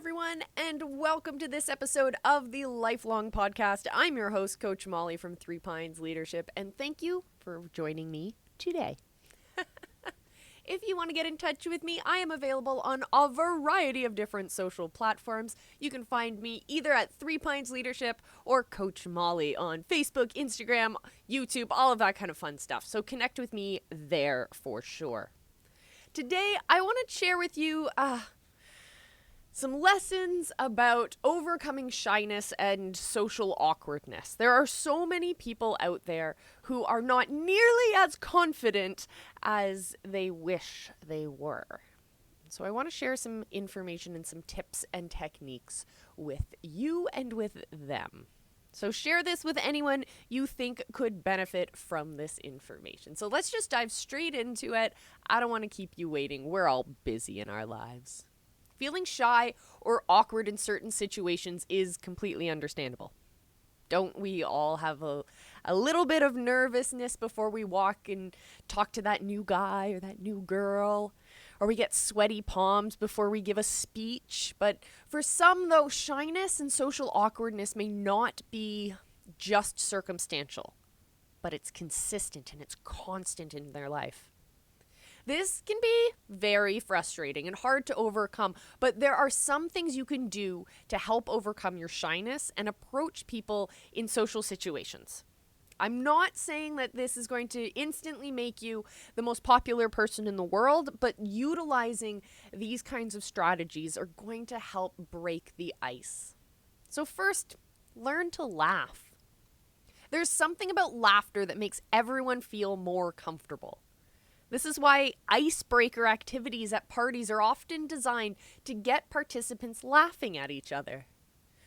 everyone, and welcome to this episode of the Lifelong Podcast. I'm your host, Coach Molly from Three Pines Leadership, and thank you for joining me today. If you want to get in touch with me, I am available on a variety of different social platforms. You can find me either at Three Pines Leadership or Coach Molly on Facebook, Instagram, YouTube, all of that kind of fun stuff. So connect with me there for sure. Today, I want to share with you some lessons about overcoming shyness and social awkwardness. There are so many people out there who are not nearly as confident as they wish they were. So I want to share some information and some tips and techniques with you and with them. So share this with anyone you think could benefit from this information. So let's just dive straight into it. I don't want to keep you waiting. We're all busy in our lives. Feeling shy or awkward in certain situations is completely understandable. Don't we all have a little bit of nervousness before we walk and talk to that new guy or that new girl? Or we get sweaty palms before we give a speech? But for some, though, shyness and social awkwardness may not be just circumstantial, but it's consistent and it's constant in their life. This can be very frustrating and hard to overcome, but there are some things you can do to help overcome your shyness and approach people in social situations. I'm not saying that this is going to instantly make you the most popular person in the world, but utilizing these kinds of strategies are going to help break the ice. So first, learn to laugh. There's something about laughter that makes everyone feel more comfortable. This is why icebreaker activities at parties are often designed to get participants laughing at each other.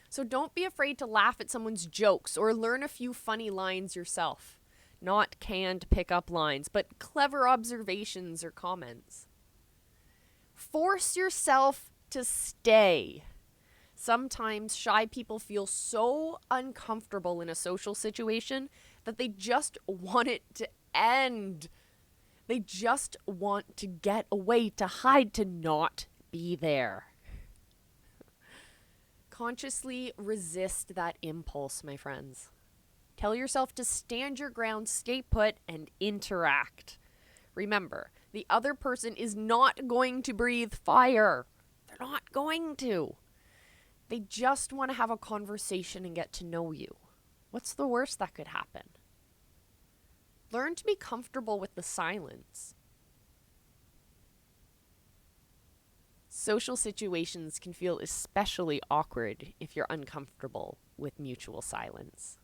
So don't be afraid to laugh at someone's jokes or learn a few funny lines yourself. Not canned pickup lines, but clever observations or comments. Force yourself to stay. Sometimes shy people feel so uncomfortable in a social situation that they just want it to end. They just want to get away, to hide, to not be there. Consciously resist that impulse, my friends. Tell yourself to stand your ground, stay put, and interact. Remember, the other person is not going to breathe fire. They're not going to. They just want to have a conversation and get to know you. What's the worst that could happen? Learn to be comfortable with the silence. Social situations can feel especially awkward if you're uncomfortable with mutual silence.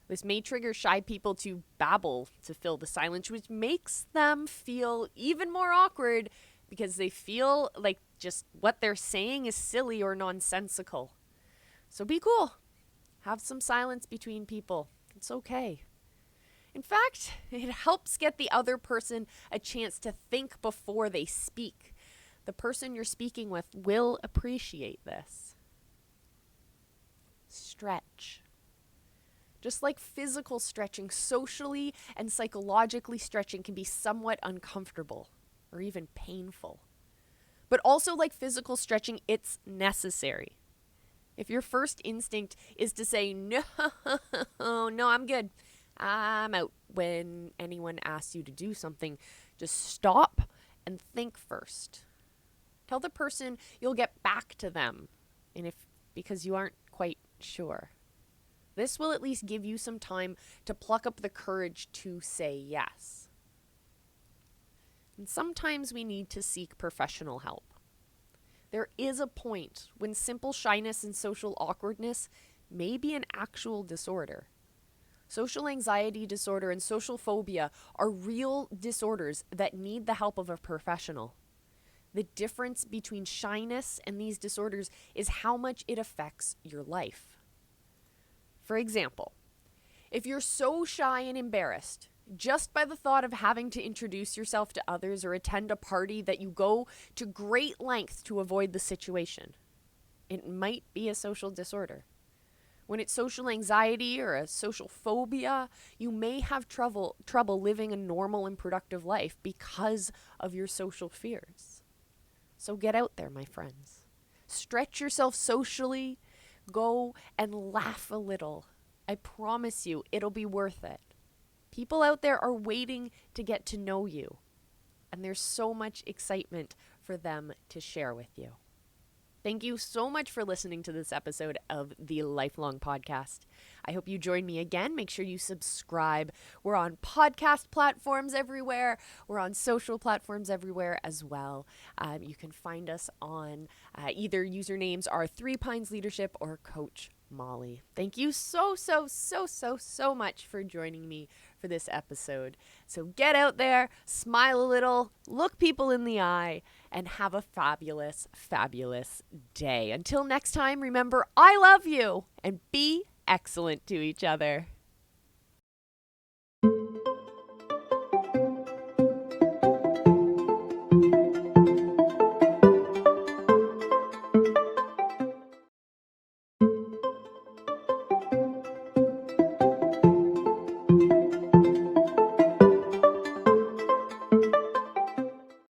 This may trigger shy people to babble to fill the silence, which makes them feel even more awkward because they feel like just what they're saying is silly or nonsensical. So be cool. Have some silence between people. It's okay. In fact, it helps get the other person a chance to think before they speak. The person you're speaking with will appreciate this. Stretch. Just like physical stretching, socially and psychologically stretching can be somewhat uncomfortable or even painful. But also like physical stretching, it's necessary. If your first instinct is to say, no, I'm good, I'm out, when anyone asks you to do something, just stop and think first. Tell the person you'll get back to them, and because you aren't quite sure. This will at least give you some time to pluck up the courage to say yes. And sometimes we need to seek professional help. There is a point when simple shyness and social awkwardness may be an actual disorder. Social anxiety disorder and social phobia are real disorders that need the help of a professional. The difference between shyness and these disorders is how much it affects your life. For example, if you're so shy and embarrassed, just by the thought of having to introduce yourself to others or attend a party, that you go to great lengths to avoid the situation, it might be a social disorder. When it's social anxiety or a social phobia, you may have trouble living a normal and productive life because of your social fears. So get out there, my friends. Stretch yourself socially. Go and laugh a little. I promise you, it'll be worth it. People out there are waiting to get to know you, and there's so much excitement for them to share with you. Thank you so much for listening to this episode of the Lifelong Podcast. I hope you join me again. Make sure you subscribe. We're on podcast platforms everywhere. We're on social platforms everywhere as well. You can find us on either usernames are 3 Pines Leadership or Coach Molly. Thank you so much for joining me for this episode. So get out there, smile a little, look people in the eye, and have a fabulous day. Until next time, remember, I love you, and be excellent to each other.